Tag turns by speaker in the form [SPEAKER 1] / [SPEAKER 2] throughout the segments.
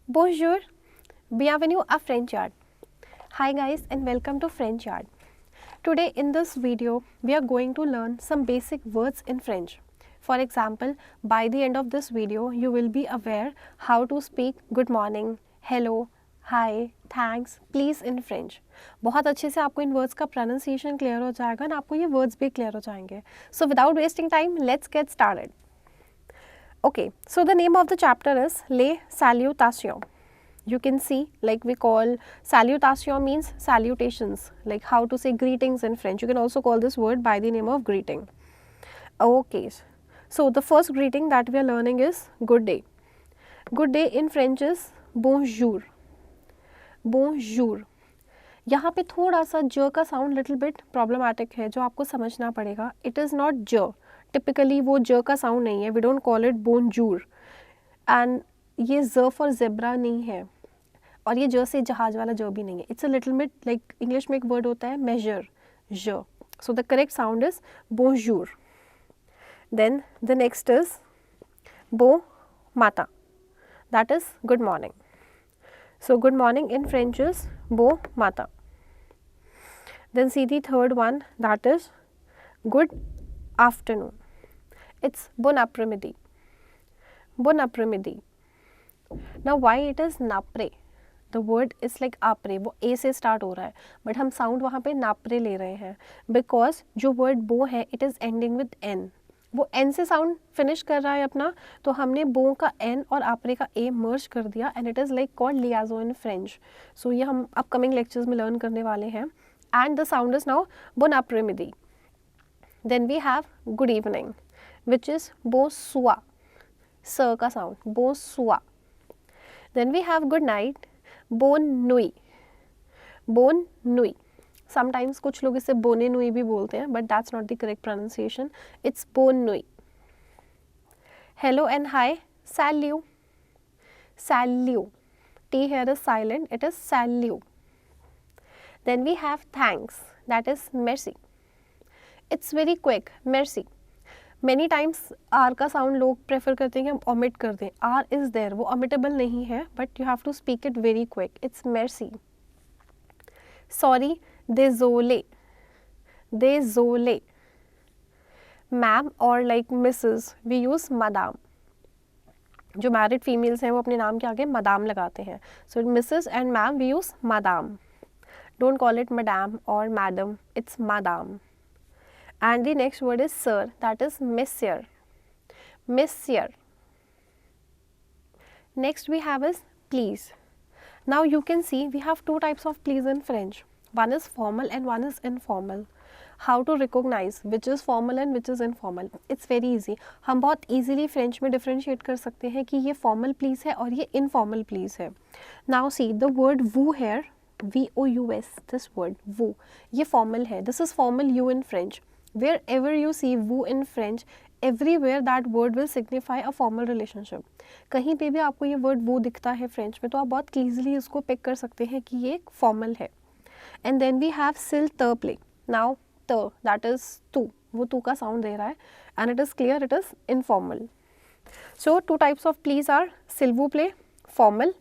[SPEAKER 1] Bonjour, bienvenue à French Yard. Hi guys and welcome to French Yard. Today in this video we are going to learn some basic words in French. For example, by the end of this video you will be aware how to speak good morning, hello, hi, thanks, please in French. बहुत अच्छे से आपको इन words का pronunciation clear हो जाएगा ना आपको ये वर्ड्स भी क्लियर हो जाएंगे. So without wasting time, let's get started. Okay, so the name of the chapter is Les Salutations. You can see, like we call salutation means salutations, like how to say greetings in French. You can also call this word by the name of greeting. Okay, so the first greeting that we are learning is good day. Good day in French is bonjour. Bonjour. यहाँ पे थोड़ा सा ज का sound little bit problematic है जो आपको समझना पड़ेगा. इट इज़ नॉट ज. टिपिकली वो ज का साउंड नहीं है. वी डोंट कॉल इट बोनजूर. एंड ये ज फॉर जेब्रा नहीं है और ये ज से जहाज वाला ज भी नहीं है. It's a little bit like English में एक वर्ड होता है मेजर, ज. So the correct sound is बोनजूर. देन द नेक्स्ट इज बो माता. That is good morning. So good morning in French is bon matin. Then see the third one, that is good afternoon. It's bon après-midi. Bon après-midi. Now why it is napre? The word is like après. वो a से start हो रहा है but हम sound वहाँ पे napre ले रहे हैं because जो word bo है it is ending with n. वो एन से साउंड फिनिश कर रहा है अपना, तो हमने बो का एन और आपरे का ए मर्ज कर दिया and it is like called लियाजो इन फ्रेंच. सो ये हम अपकमिंग लेक्चर्स में लर्न करने वाले हैं. And the sound is now बोन après-midi. Then we have good evening which is बो सुआ. स का साउंड बो सुआ. Then we have good night बोन नुई. बोन नुई. समटाइम्स कुछ लोग इसे बोने नुई भी बोलते हैं but that's not the correct pronunciation. It's बोन नुई. हेलो एंड हाई सैल्यू. सैल्यू. T here is silent. It is सैल्यू. Then we have thanks. That is मेर्सी. It's very quick. मेर्सी. मैनी टाइम्स आर का साउंड लोग प्रेफर करते हैं कि हम ओमिट कर दें. R is there. वो ओमिटेबल नहीं है but you have to speak it very quick. It's मेर्सी. सॉरी. Désolé. Désolé. मैम और लाइक मिसेस वी यूज़ मदाम. जो मैरिड फीमेल्स हैं वो अपने नाम के आगे मदाम लगाते हैं. So Mrs and ma'am we use मदाम. डोंट कॉल इट मडाम और मैडम. इट्स मदाम. And the next word is sir. That is मिस्यर. मिस्यर. Next we have is please. Now you can see we have two types of please in French. One is formal and one is informal. How to recognize which is formal and which is informal? It's very easy. हम बहुत easily French में differentiate कर सकते हैं कि ये formal please है और ये informal please है. Now see the word vous here, V-O-U-S, this word vous, ये formal है. This is formal you in French. Wherever you see vous in French, everywhere that word will signify a formal relationship. कहीं पे भी आपको ये word वो दिखता है French में तो आप बहुत easily इसको pick कर सकते हैं कि ये formal है. And then we have s'il te plaît. Now te, that is tu, वो tu का sound दे रहा है and it is clear it is informal. So two types of please are s'il vous plaît formal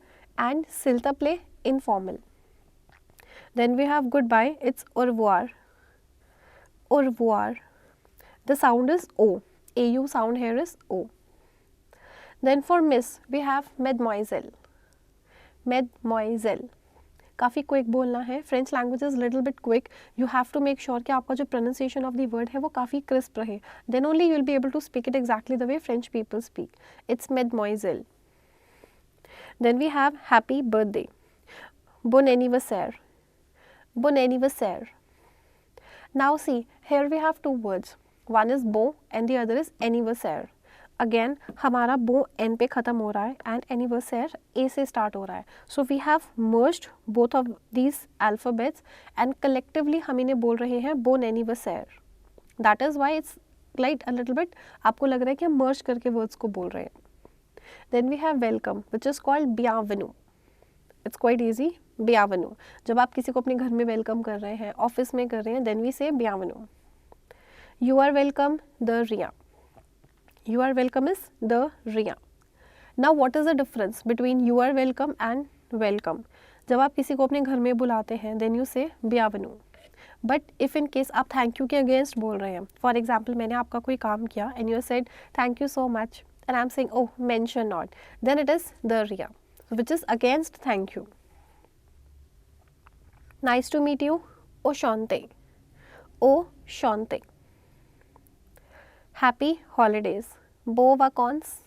[SPEAKER 1] and s'il te plaît informal. Then we have goodbye. It's au revoir. Au revoir. The sound is o. AU sound here is o. Then for miss we have mademoiselle. Mademoiselle. काफ़ी quick बोलना है. French language is little bit quick. You have to make sure कि आपका जो pronunciation of the word है वो काफ़ी crisp रहे. Then only you will be able to speak it exactly the way French people speak. It's मेडमोइजेल. Then we have happy birthday. बोन एनिवर्सर. बोन एनिवर्सर. Now see here we have two words. One is बो and the other is एनिवर्सर. Again हमारा बो N पे ख़त्म हो रहा है एंड एनिवर्सर ए से स्टार्ट हो रहा है. So we have merged both of these alphabets and collectively हम इन्हें बोल रहे हैं बोन एनिवर्सर. That is why it's like a little bit आपको लग रहा है कि हम मर्ज करके वर्ड्स को बोल रहे हैं. Then we have welcome which is called बियावनु. It's quite easy. बियावनु. जब आप किसी को अपने घर में वेलकम कर रहे हैं, ऑफिस में कर रहे हैं, देन वी से बियावनु. यू आर वेलकम द रिया. You are welcome is the Ria. Now what is the difference between you are welcome and welcome? जब आप किसी को अपने घर में बुलाते हैं देन यू से बियावनु, बट इफ़ इन केस आप थैंक यू के अगेंस्ट बोल रहे हैं, फॉर एग्जाम्पल मैंने आपका कोई काम किया and you said thank you so much and I am saying oh mention not, then it is the रिया which is against thank you. Nice to meet you, ओ शांति, ओ शांति. हैप्पी हॉलीडेज, बो वाकॉन्स,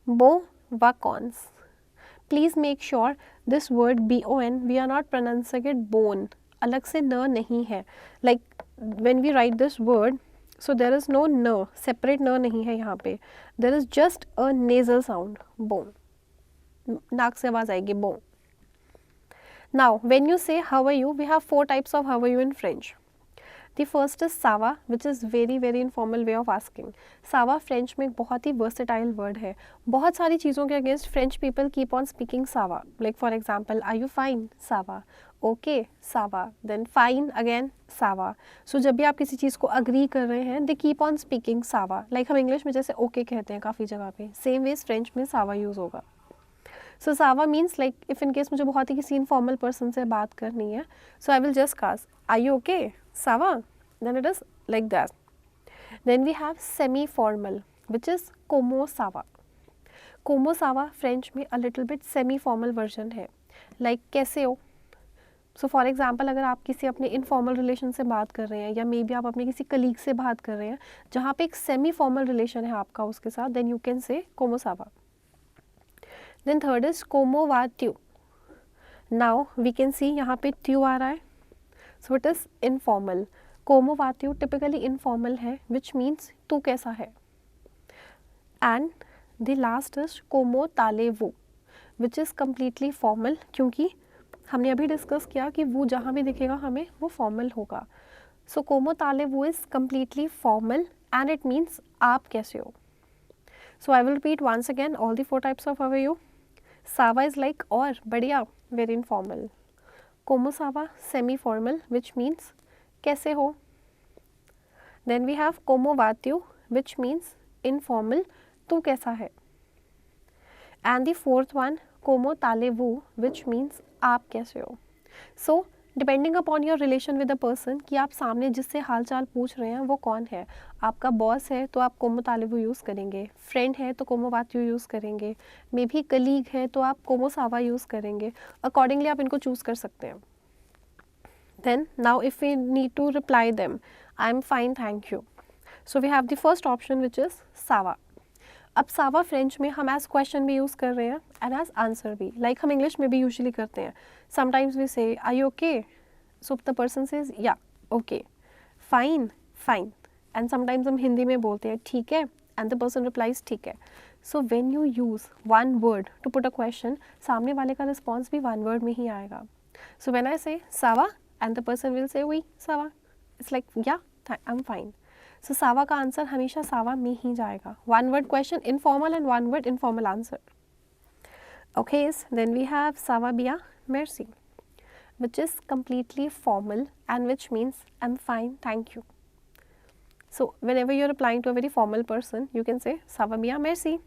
[SPEAKER 1] बो वाकॉन्स. Please make sure this word BON we are not pronouncing it बोन, अलग से न नहीं है. Like when we write this word so there is no न, सेपरेट न नहीं है यहाँ पे, there is just a nasal sound बोन, नाक से आवाज़ आएगी बो. Now when you say how are you, we have 4 types of how are you in French. The first is सावा which is very informal way of asking. सावा French में एक बहुत ही versatile word है. बहुत सारी चीज़ों के against French people keep on speaking सावा. Like for example are you fine, सावा. ओके, सावा. देन फाइन अगेन, सावा. सो जब भी आप किसी चीज़ को अग्री कर रहे हैं दे कीप ऑन स्पीकिंग सावा. लाइक हम इंग्लिश में जैसे ओके कहते हैं काफ़ी जगह पे, सेम वेज फ्रेंच में सावा यूज़ होगा. सो सावा means like if in case मुझे बहुत ही किसी इनफॉर्मल पर्सन से बात करनी है, so I will just ask are you okay, सावा. Then it is like that. Then we have semi-formal which is como sawa. Como sawa French में a little bit semi-formal version है. Like कैसे हो? So for example अगर आप किसी अपने informal relation से बात कर रहे हैं या मे बी आप अपने किसी colleague से बात कर रहे हैं जहाँ पे एक semi-formal relation है आपका उसके साथ, then you can say como sawa. Then third is como va tu. Now we can see यहाँ पे tu आ रहा है. So it is informal. कोमो वात्यु टिपिकली इनफॉर्मल है विच मीन्स तू कैसा है. एंड द लास्ट इज कोमो ताले वो विच इज़ कम्प्लीटली फॉर्मल, क्योंकि हमने अभी डिस्कस किया कि वो जहाँ भी दिखेगा हमें वो फॉर्मल होगा. सो कोमो ताले वो is completely formal and it means आप कैसे हो. So I will repeat once again all the 4 types of how are you. सावा इज़ लाइक और बढ़िया, वेरी इनफॉर्मल. कोमो सावा सेमी फॉर्मल विच मीन्स कैसे हो. देन वी हैव कोमो वात्यु विच मीन्स इनफॉर्मल, तू कैसा है. एंड द फोर्थ वन कोमो ताले वो विच मीन्स आप कैसे हो. So depending upon your relation with a person कि आप सामने जिससे हाल चाल पूछ रहे हैं वो कौन है. आपका बॉस है तो आप कोमो ताले वो यूज़ करेंगे, फ्रेंड है तो कोमो वात्यु यूज़ करेंगे, मे भी कलीग है तो आप कोमो सावा यूज़ करेंगे. अकॉर्डिंगली आप इनको चूज़ कर सकते हैं. Then now if we need to reply them, I'm fine thank you. So we have the first option which is सावा. अब सावा फ्रेंच में हम एज क्वेश्चन भी यूज़ कर रहे हैं एंड एज आंसर भी, लाइक हम इंग्लिश में भी यूजुअली करते हैं. Sometimes we say are you okay, so the person says yeah okay, fine fine. And sometimes हम हिंदी में बोलते हैं ठीक है एंड द पर्सन रिप्लाइज ठीक है. So when you use one word to put a question, सामने वाले का रिस्पॉन्स भी वन वर्ड में ही आएगा. सो व्हेन आई से सावा and the person will say oui sawa, it's like yeah I'm fine. So sawa का आंसर हमेशा सावा में ही जाएगा. One word question informal and one word informal answer. Okay, then we have sawa bien merci which is completely formal and which means I'm fine thank you. So whenever you're replying to a very formal person you can say sawa bien merci.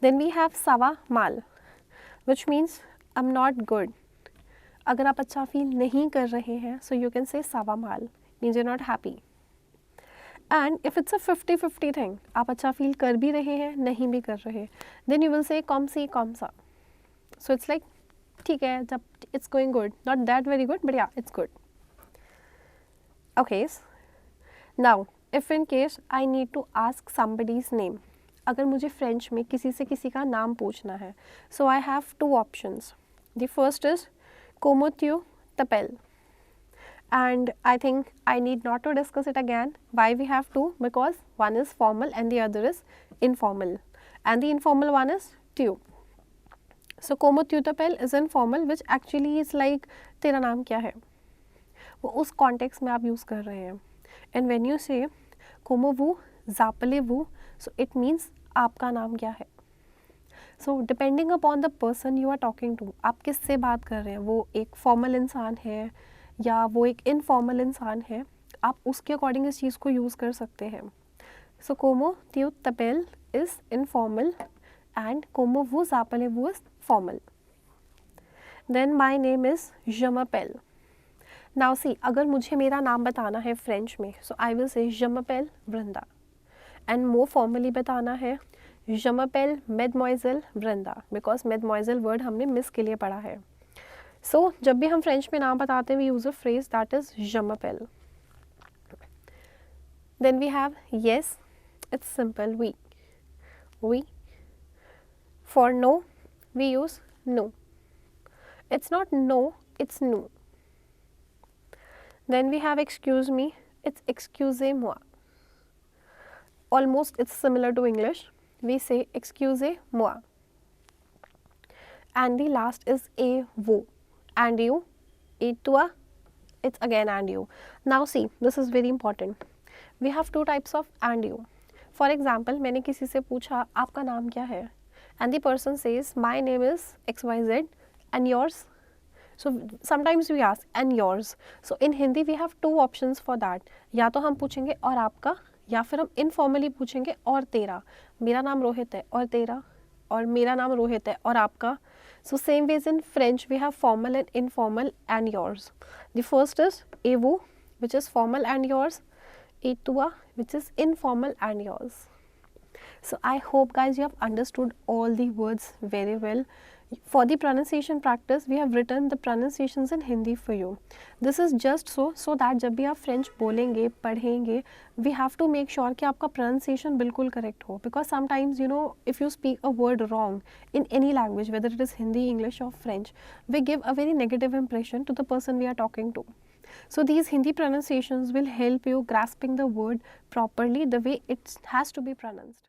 [SPEAKER 1] Then we have sawa mal which means I'm not good. अगर आप अच्छा feel नहीं कर रहे हैं so you can say सावा माल, means you not happy. And if it's a 50-50 thing, आप अच्छा फील कर भी रहे हैं नहीं भी कर रहे, देन यू विल से कॉम सी कॉम सा. सो इट्स लाइक ठीक है, जब it's going good, not that very good but yeah it's good. Okay, now if in case I need to ask somebody's name, अगर मुझे फ्रेंच में किसी से किसी का नाम पूछना है, so I have 2 options. The first is Como tu t'appelles? And I think I need not to discuss it again. Why we have 2? Because one is formal and the other is informal. And the informal one is tu. So como tu t'appelles is informal which actually is like तेरा नाम क्या है, वो उस context में आप use कर रहे हैं. And when you say como vous appelez-vous, so it means आपका नाम क्या है. So depending upon the person you are talking to, आप किससे बात कर रहे हैं, वो एक फॉर्मल इंसान है या वो एक इनफॉर्मल इंसान है, आप उसके अकॉर्डिंग इस चीज़ को यूज़ कर सकते हैं. सो कोमो त्यू तपेल is informal and como vous appelez-vous is formal. Then my name is je m'appelle. Now see, अगर मुझे मेरा नाम बताना है फ्रेंच में, so I will say je m'appelle Vrinda. And more formally बताना है je m'appelle Mademoiselle Vrinda, because Mademoiselle word हमने मिस के लिए पढ़ा है. So जब भी हम फ्रेंच में नाम बताते हैं, we use a phrase that is je m'appelle. Then we have yes, it's simple, oui. Oui. For no, we use no. It's not no, it's no. Then we have excuse me, it's excusez-moi. Almost it's similar to English. We say excusez-moi. And the last is et vous. And you, et toi, it's again and you. Now see, this is very important. We have two types of and you. For example, मैंने किसी से पूछा आपका नाम क्या है? And the person says my name is XYZ and yours. So sometimes we ask and yours. So in Hindi we have two options for that. या तो हम पूछेंगे और आपका, या फिर हम इनफॉर्मली पूछेंगे और तेरा. मेरा नाम रोहित है और तेरा, और मेरा नाम रोहित है और आपका. So same ways in French we have formal and informal and yours. The first is et vous, which is formal and yours. Et toi, which is informal and yours. So I hope guys you have understood all the words very well. For the pronunciation practice, we have written the pronunciations in Hindi for you. This is just so that जब भी आप French बोलेंगे, पढ़ेंगे, we have to make sure कि आपका pronunciation बिल्कुल correct हो. Because sometimes, you know, if you speak a word wrong in any language, whether it is Hindi, English or French, we give a very negative impression to the person we are talking to. So these Hindi pronunciations will help you grasping the word properly the way it has to be pronounced.